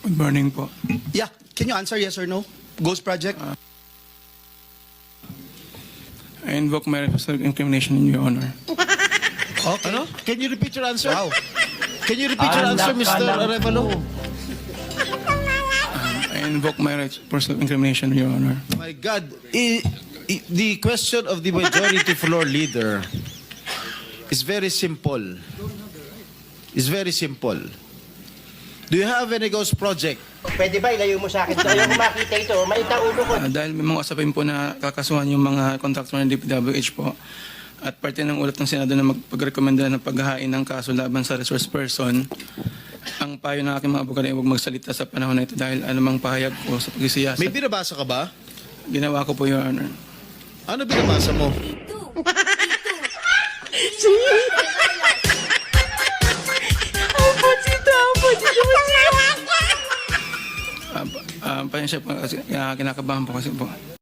Good morning po. Yeah, can you answer yes or no? Ghost Project? I invoke my right of self-incrimination in your honor. Okay. Ano? Can you repeat your answer? Wow. Can you repeat your answer, Mr. Arevalo? I invoke my right for self-incrimination in your honor. My God. The question of the majority floor leader is very simple. It's very simple. Do you have any ghost project? Pwede ba ilayo mo sa akin? Ayaw ko makita ito. Maita ulo ko. Dahil may mga usapin po na kakasuhan yung mga kontraktor ng DPWH po at parte ng ulat ng Senado na magpagrekomenda ng paghahain ng kaso laban sa resource person, ang payo ng aking mga abogado ay huwag magsalita sa panahon na ito dahil anumang pahayag ko sa pagsisiyasat. May binabasa ka ba? Ginawa ko po, Your Honor. Ano binabasa mo? Pasensya po kasi kinakabahan po kasi po.